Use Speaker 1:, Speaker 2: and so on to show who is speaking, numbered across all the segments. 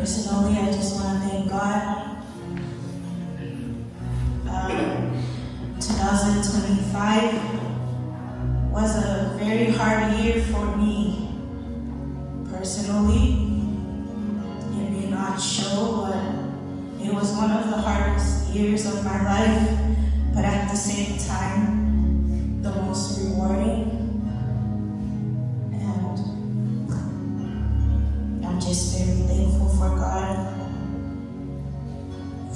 Speaker 1: Personally, I just want to thank God. 2025 was a very hard year for me. Personally, it may not show, but it was one of the hardest years of my life, but at the same time, the most rewarding. And I'm just very thankful for God,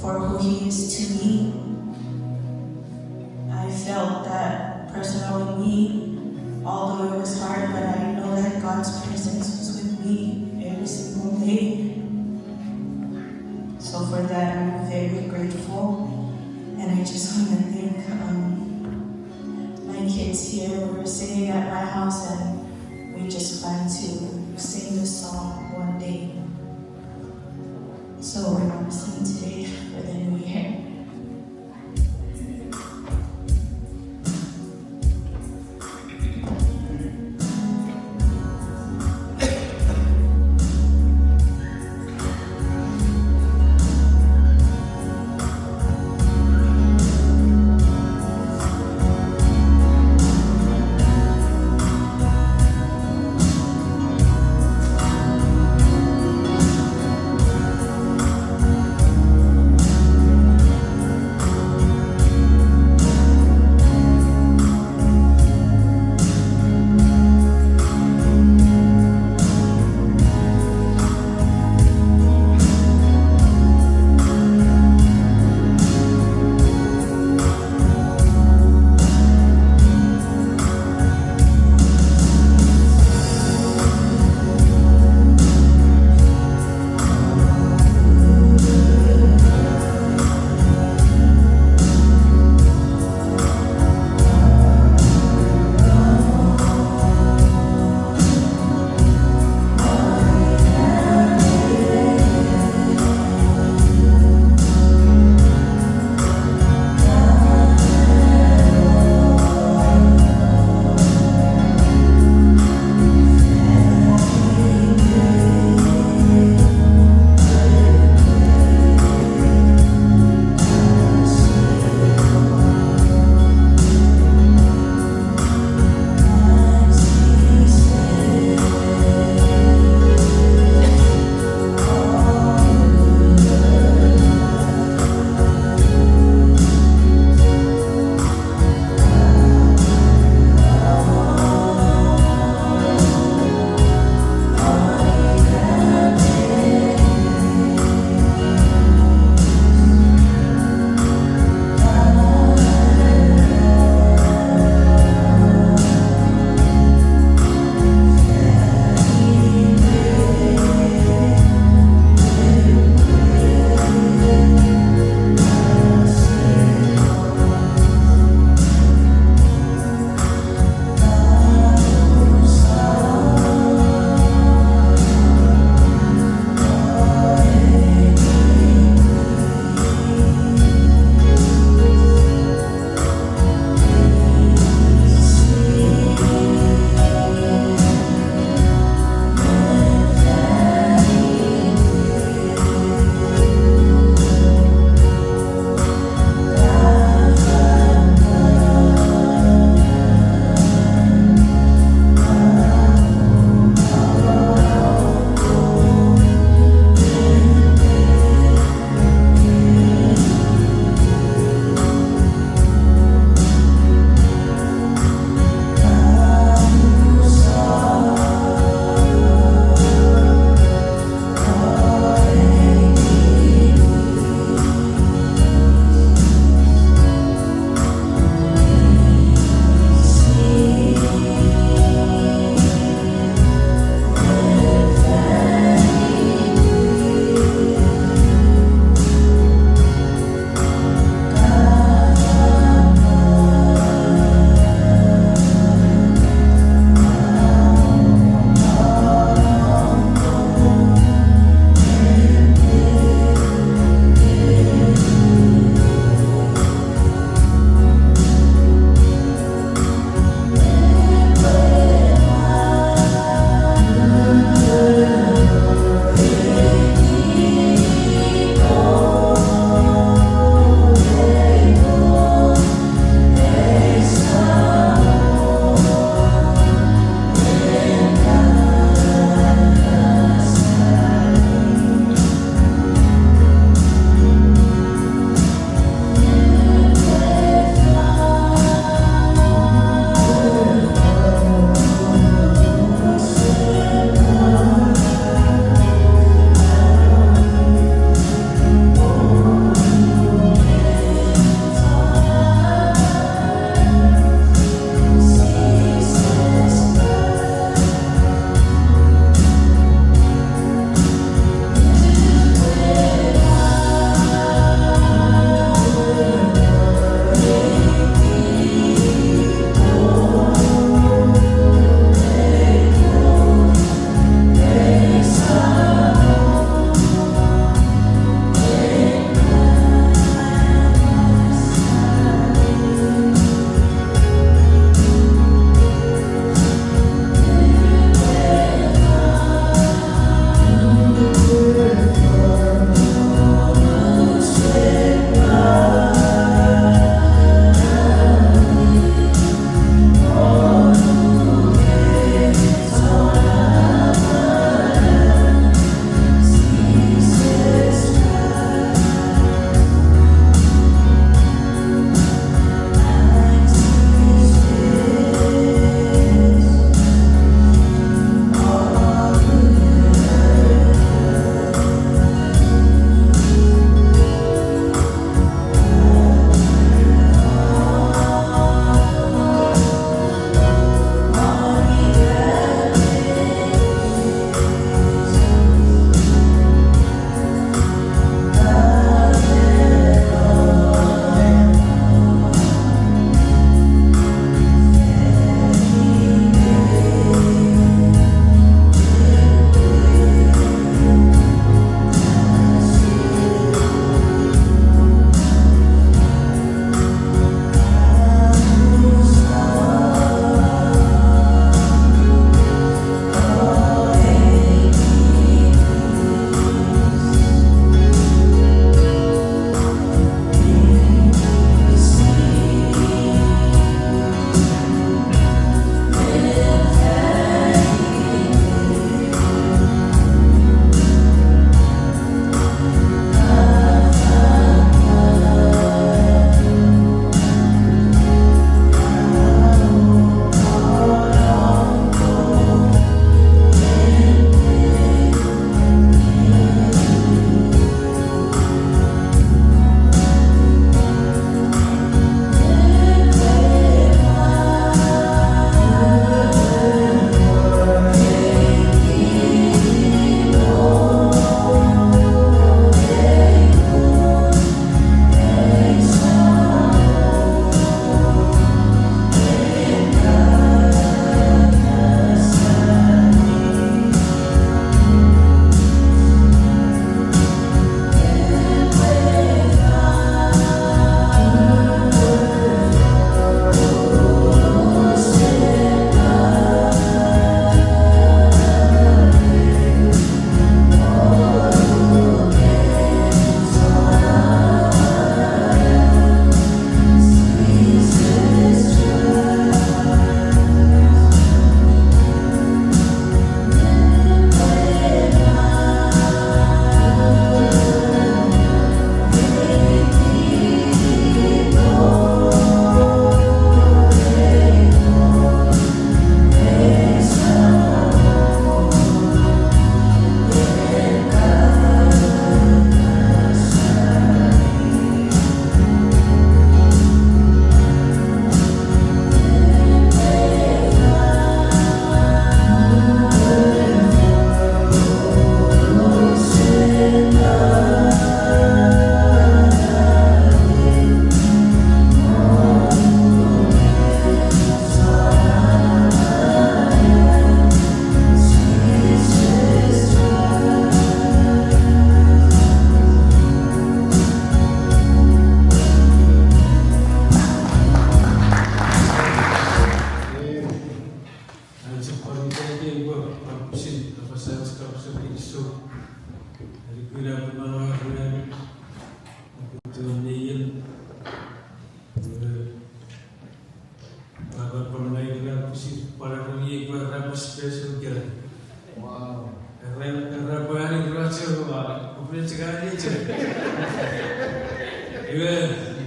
Speaker 1: for who He is to me. I felt that personally me, although it was hard, but I know that God's presence was with me every single day. So for that, I'm very grateful. And I just want to thank my kids here. We're sitting at my house and we just plan to sing this song one day. So we're going to sing today for the new year.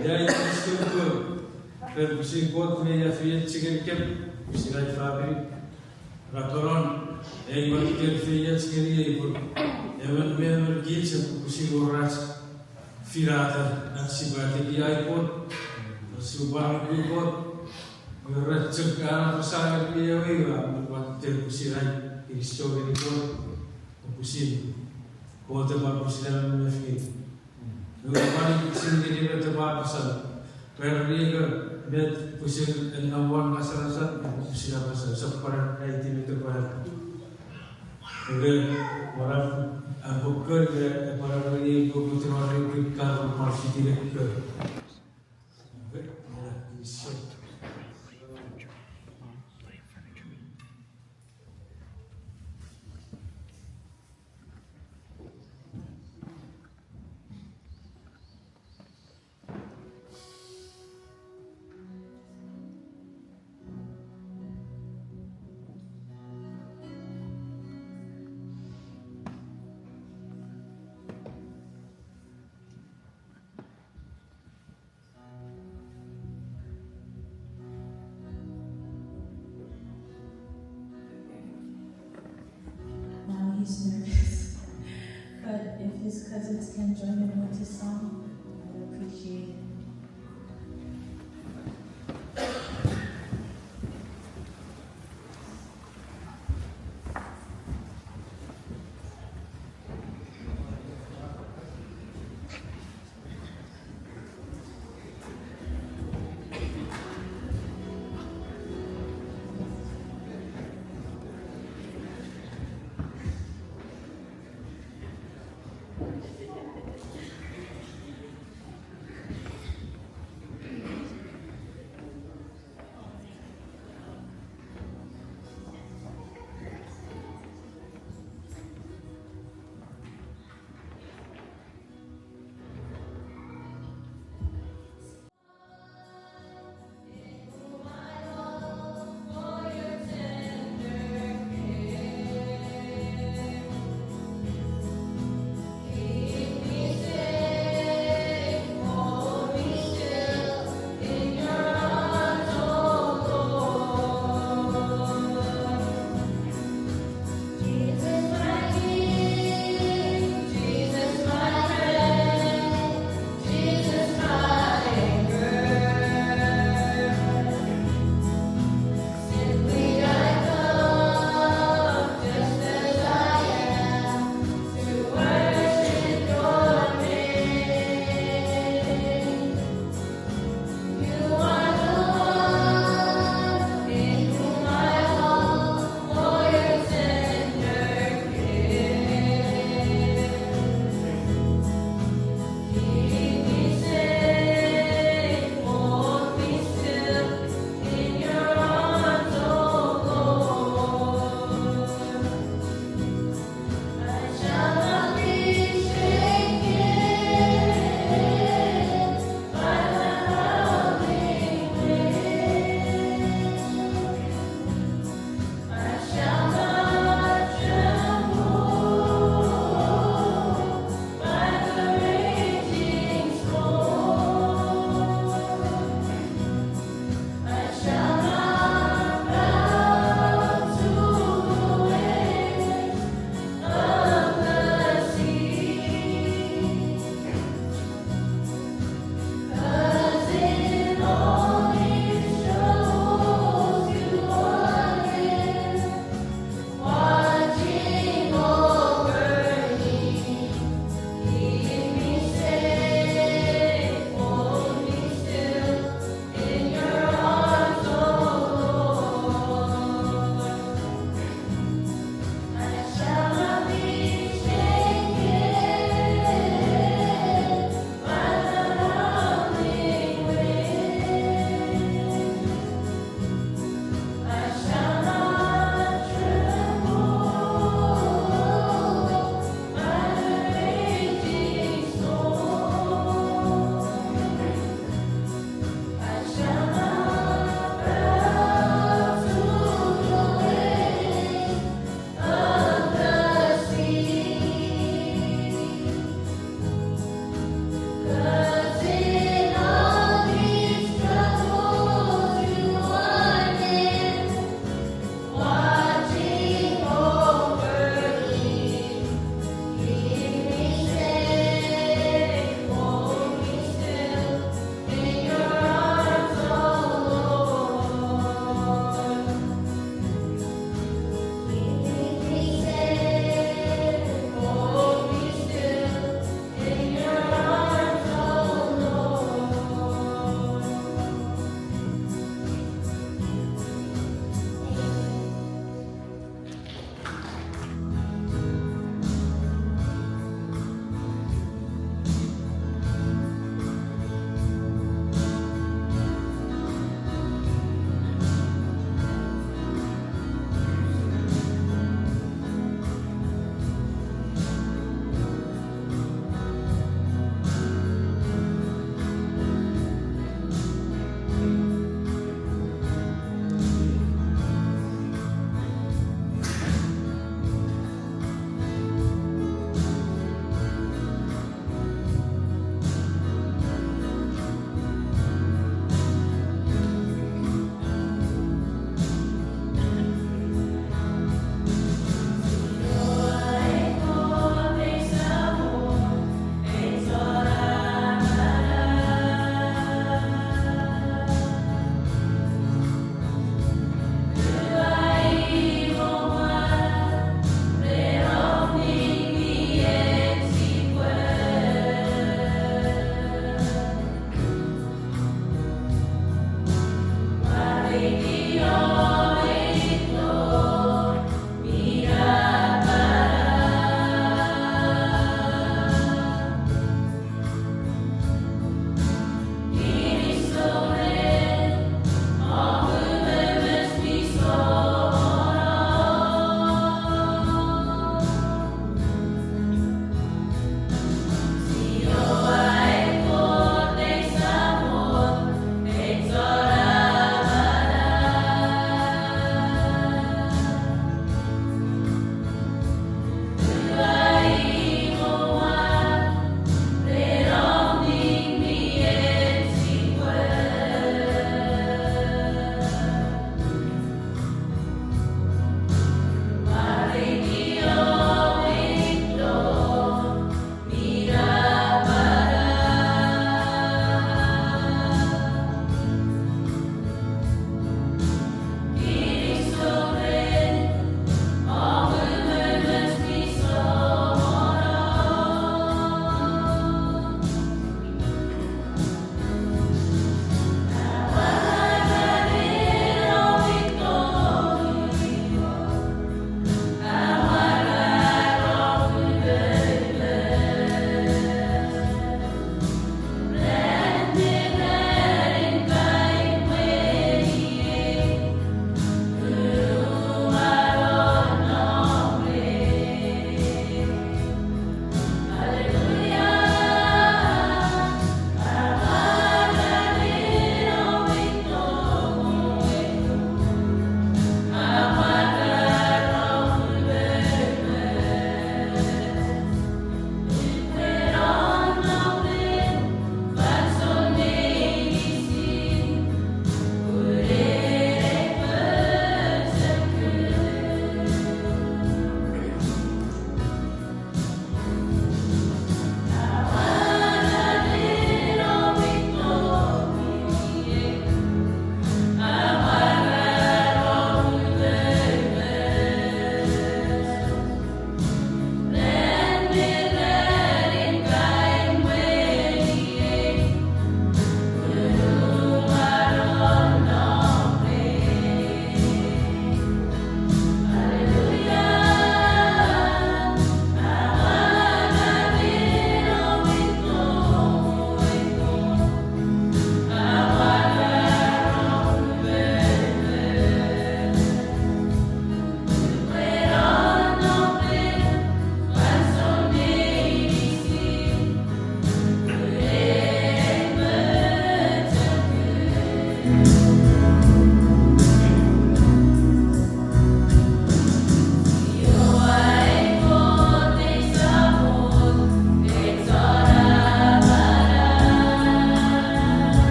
Speaker 2: Jadi itu berpuisi kuat meja fiat cikir kem sirai fabri ratoran bagi fiat cikir itu memang gilse puisi goras firata aksibati dia ikut subang ikut goras cekar pasal dia juga buat terpuisi rai Kristo itu puisi kota bagus dalam memiliki Nurani pusin jadi bertebak pasal, pergi bet pusin enawan masalah pusin apa pasal separat IT bertebak. Jadi orang bukan orang ini bukan orang yang kalau masih tidak ke.
Speaker 1: Now he's nervous. But if his cousins can join him with his song, I would appreciate it.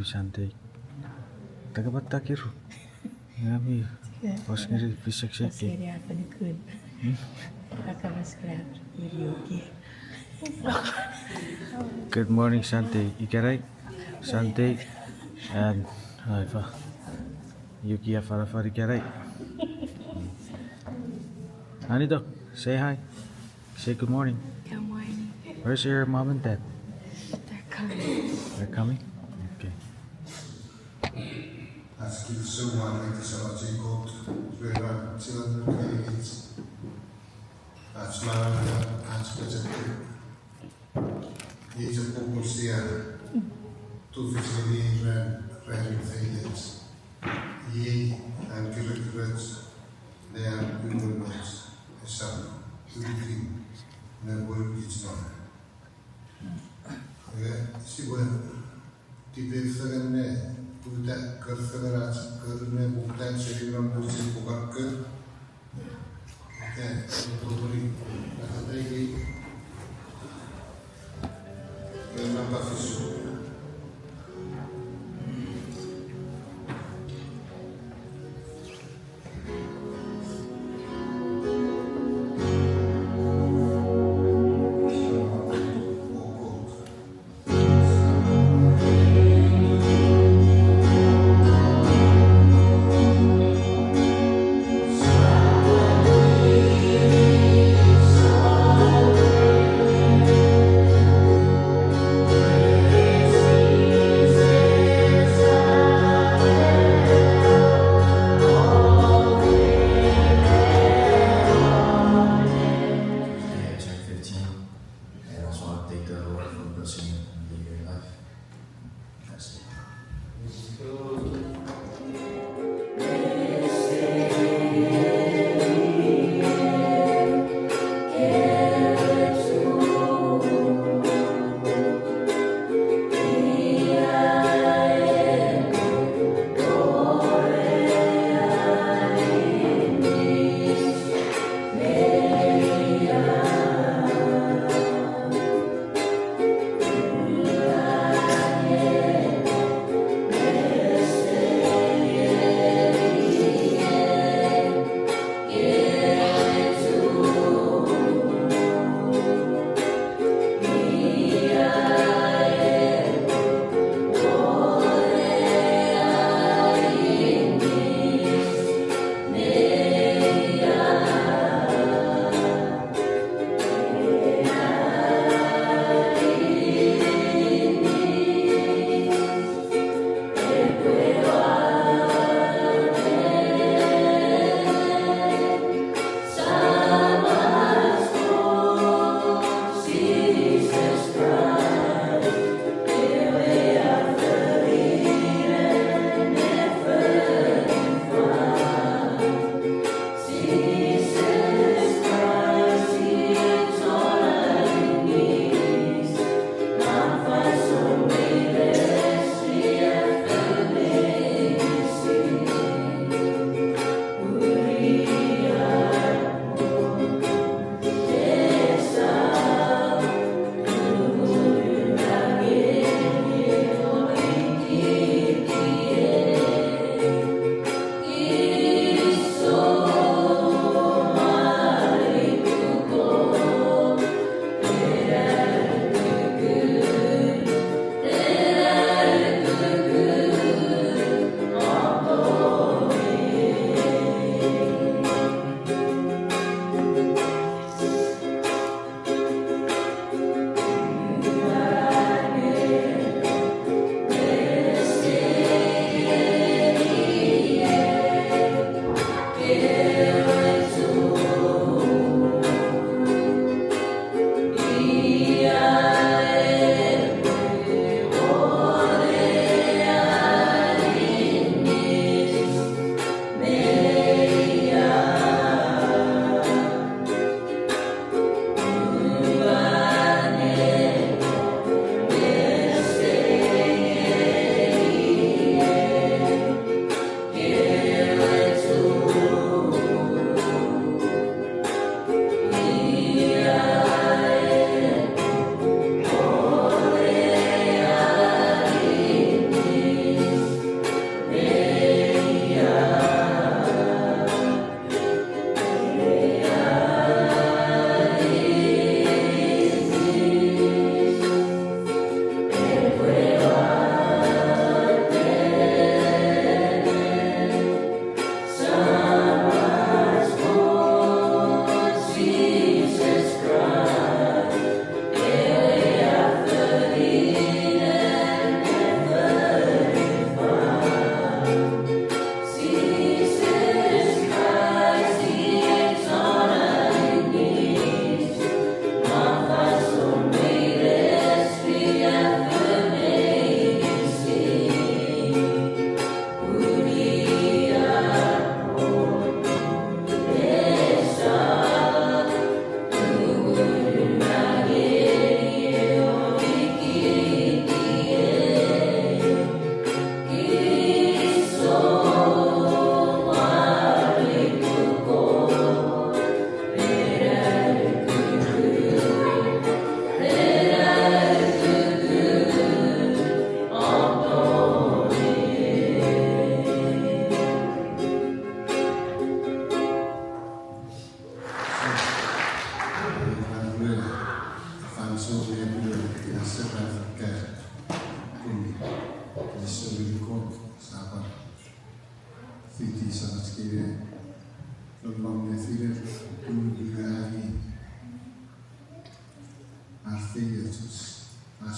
Speaker 3: Sante. Taga ba't takiru? Ngami. Pas ngiri pisak siya ke.
Speaker 1: Masih apa ni kun? Kakak masih video ke?
Speaker 3: Good morning, Sante. Ikaray? Sante. And Yuki Farafari Ikaray. Anito, say hi. Say good morning.
Speaker 1: Good morning.
Speaker 3: Where's your mom and dad?
Speaker 1: They're coming.
Speaker 3: They're coming? Okay.
Speaker 4: Аз ги сумвам салати кот вера цилан кредит. Аз мара аз печати. Iets op communiceren. Toevallig in rijden veilig. Je en gelukkig daar kunnen we is dat gelukkig naar work iets nog. Ja, zie we die bevechten nee. Udah konfederasi kerana bukan serius musik bukan ke, untuk beri kata lagi, kenapa fisu?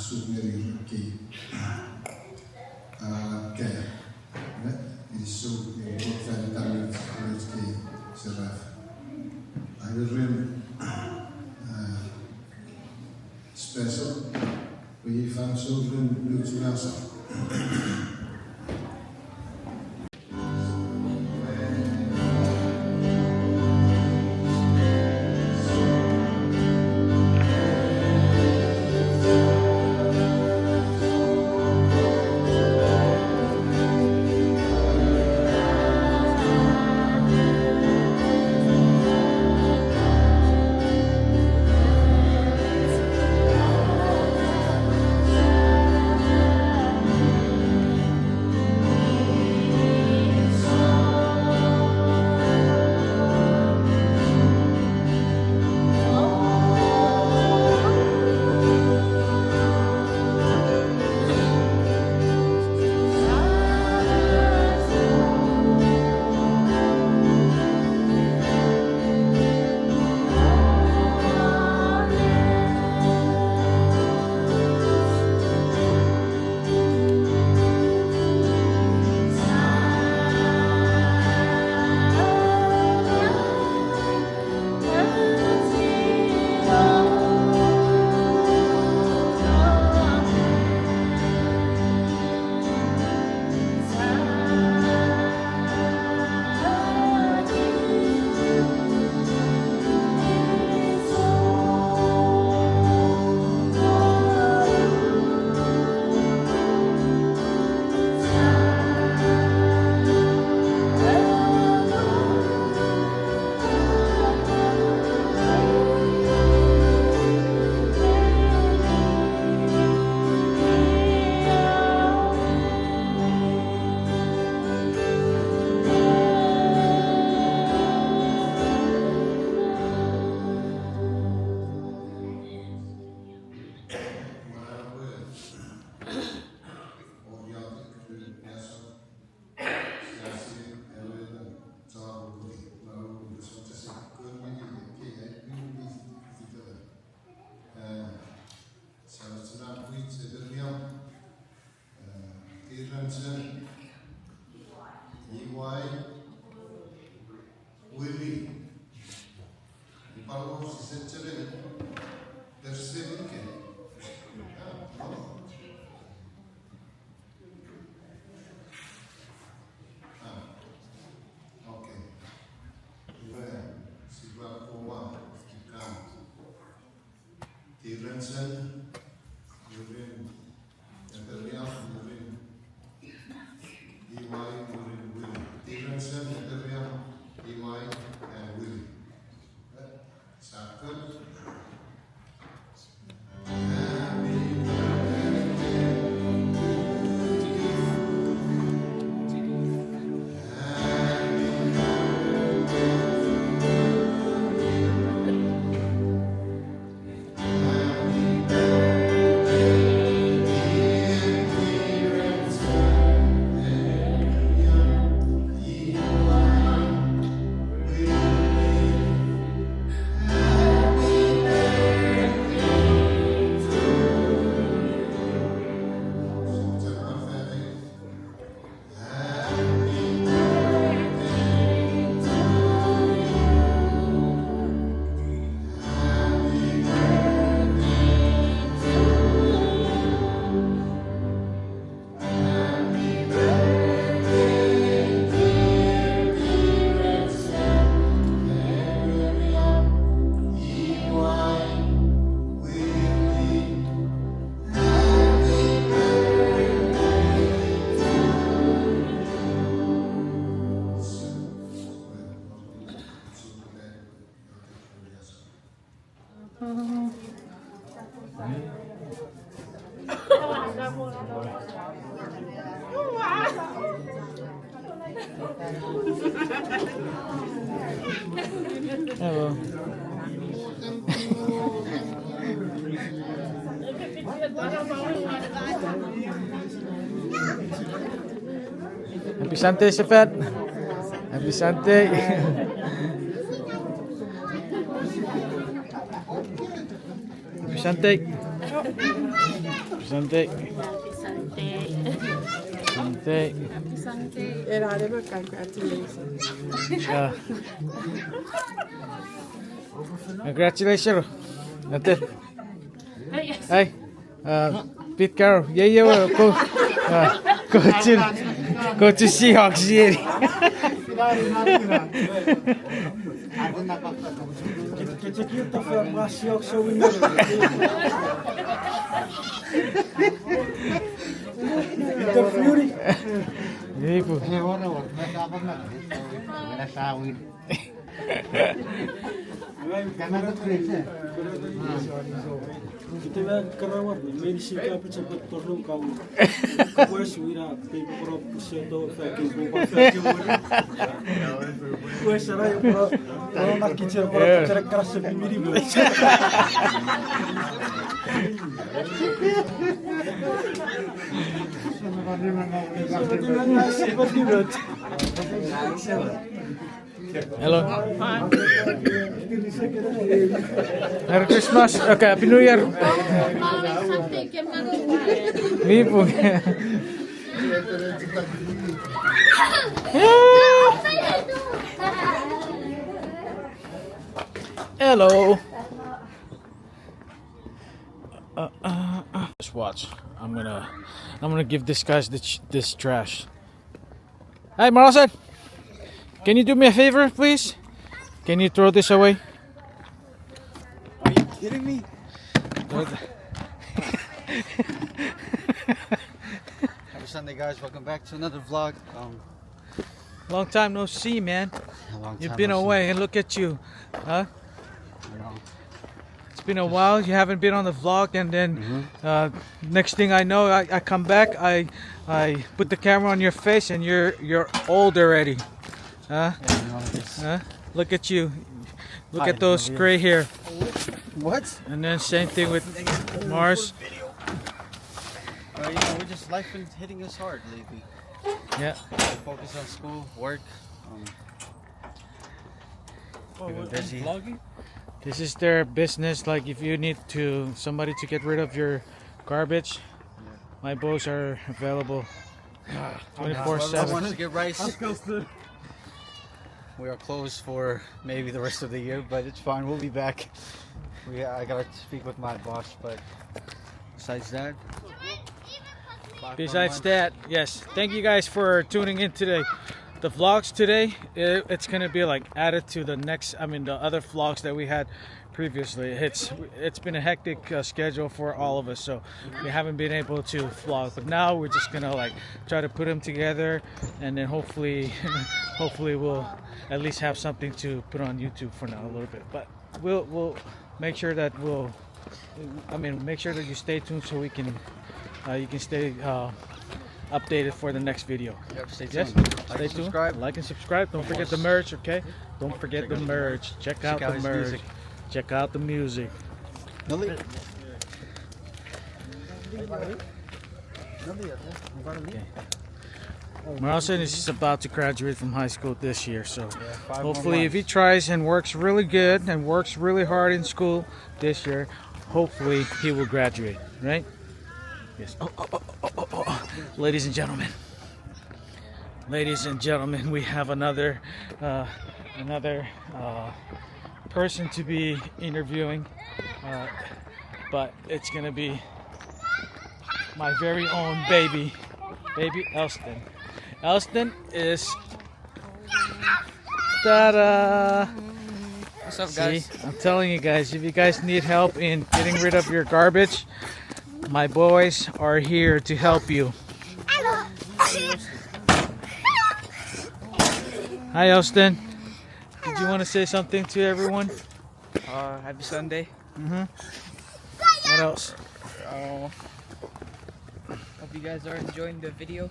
Speaker 4: souvenir qui kaya isu important damage ki seraf I will read special we found children lose myself
Speaker 3: Hello. Happy Sunday, Shafat. Happy Sunday. Happy Sunday. Sante.
Speaker 5: Sante.
Speaker 3: Sante.
Speaker 5: Congratulations.
Speaker 3: Congratulations. Ate. Hey. Pete Carroll. Yeah. Go to Seahawks City. Ibu.
Speaker 6: Kita karawat may sikapit sa pagtulong kau. Wes wira people of Seattle fucking Wes saray pro nak kitchen pro cerek keras sepimiri bo.
Speaker 3: Hello. Merry Christmas. Okay, Happy New Year. Ibu. Hello. Just watch. I'm gonna give this guys this trash. Hey, Marlon. Can you do me a favor, please? Can you throw this away?
Speaker 6: Are you kidding me?
Speaker 7: Happy Sunday, guys. Welcome back to another vlog.
Speaker 3: Long time no see, man.
Speaker 7: A long
Speaker 3: You've
Speaker 7: time
Speaker 3: been
Speaker 7: no see.
Speaker 3: away, and look at you, huh?
Speaker 7: You know,
Speaker 3: It's been a while. You haven't been on the vlog, and then next thing I know, I come back. I put the camera on your face, and you're old already, huh?
Speaker 7: yeah, you know, just,
Speaker 3: Huh? Look at you. Look
Speaker 7: Hi,
Speaker 3: at those
Speaker 7: over here.
Speaker 3: gray hair.
Speaker 7: what?
Speaker 3: And then same thing with Mars.
Speaker 7: You know, we're just life been hitting us hard lately.
Speaker 3: Yeah.
Speaker 7: We focus on school, work. We've been busy.
Speaker 3: This is their business. Like if you need somebody to get rid of your garbage, my boys are available
Speaker 7: Whoever
Speaker 3: 24/7.
Speaker 7: wants to get rice. We are closed for maybe the rest of the year, but it's fine. We'll be back. I gotta speak with my boss, but besides that.
Speaker 3: Besides that, yes. Thank you guys for tuning in today. The vlogs today, it's gonna be like added to the other vlogs that we had previously. It's been a hectic schedule for all of us, so we haven't been able to vlog. But now we're just gonna like try to put them together, and then hopefully we'll at least have something to put on YouTube for now a little bit. But we'll make sure that make sure that you stay tuned so we can you can stay updated for the next video.
Speaker 7: Yep, stay
Speaker 3: Yes,
Speaker 7: tuned.
Speaker 3: stay
Speaker 7: Like and
Speaker 3: tuned.
Speaker 7: subscribe.
Speaker 3: Like and subscribe. Don't forget the merch, okay? Don't forget the merch. Check out the
Speaker 7: his
Speaker 3: merch.
Speaker 7: music.
Speaker 3: Check out the music. Marlon is about to graduate from high school this year, so
Speaker 7: 5 more
Speaker 3: hopefully if he
Speaker 7: months.
Speaker 3: tries and works really good and works really hard in school this year, hopefully he will graduate, right? Yes. Oh. Ladies and gentlemen, we have another person to be interviewing, but it's gonna be my very own baby Elston. Elston is ta-da!
Speaker 7: What's up,
Speaker 3: See,
Speaker 7: guys?
Speaker 3: I'm telling you guys, if you guys need help in getting rid of your garbage, my boys are here to help you. Hi, Elston. Did you want to say something to everyone?
Speaker 8: Happy Sunday.
Speaker 3: What else?
Speaker 8: Hope you guys are enjoying the video.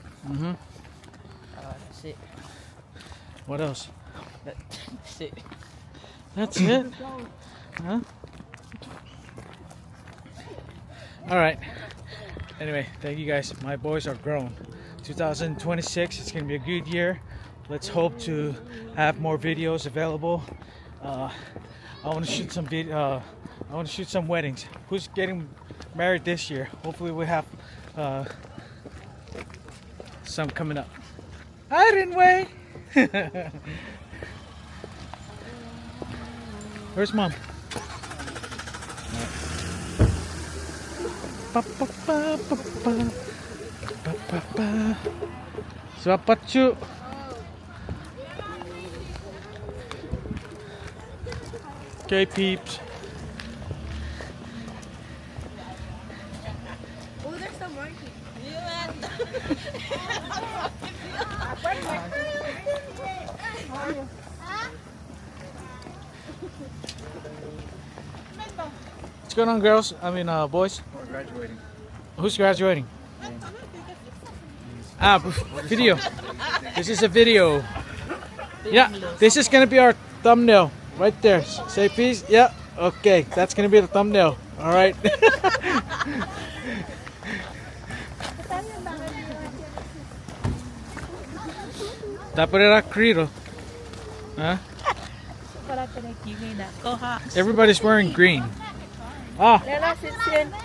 Speaker 8: That's it.
Speaker 3: What else?
Speaker 8: That's it.
Speaker 3: That's it? Huh? Alright. Anyway, thank you guys. My boys are grown. 2026, it's going to be a good year. Let's hope to have more videos available. I want to shoot some I want to shoot some weddings. Who's getting married this year? Hopefully we have some coming up. Hi, Rinway. Where's mom? Swapachu. Okay, peeps.
Speaker 5: Oh, there's some market.
Speaker 3: What's going on, girls? I mean, boys?
Speaker 7: We're graduating.
Speaker 3: Who's graduating? Ah, video. This is a video. Yeah, this is gonna be our thumbnail right there. Say peace. Yeah. Okay, that's gonna be the thumbnail. All right. Dapat era kriro. Huh? Everybody's wearing green. Ah,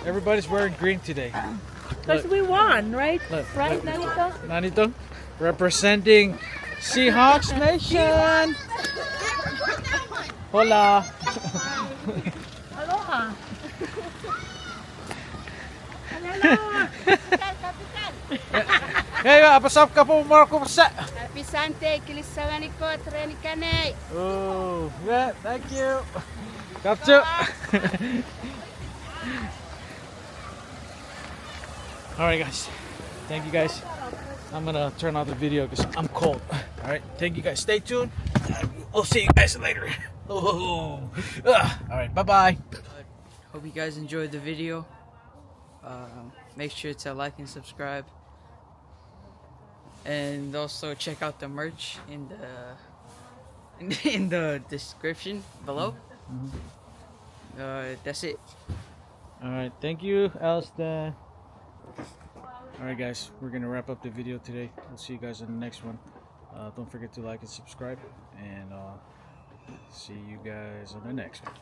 Speaker 3: everybody's wearing green today.
Speaker 9: Because we won, right?
Speaker 3: Look,
Speaker 9: Right,
Speaker 3: look.
Speaker 9: Nanito?
Speaker 3: Nanito, representing Seahawks Nation. Hola.
Speaker 9: Aloha.
Speaker 3: Hey, pasap ka po Marco Pasa.
Speaker 5: Happy Sante, kilisangan ko, treni kanay.
Speaker 3: Oh, yeah, thank you. Kapchu. All right, guys. Thank you, guys. I'm gonna turn off the video because I'm cold. All right, thank you, guys. Stay tuned. We'll see you guys later. Oh, all right, bye-bye.
Speaker 8: Hope you guys enjoyed the video. Make sure to like and subscribe. And also check out the merch in the description below. That's it.
Speaker 3: All right, thank you, Elston. All right, guys, we're gonna wrap up the video today. We'll see you guys in the next one. Don't forget to like and subscribe, and see you guys on the next one.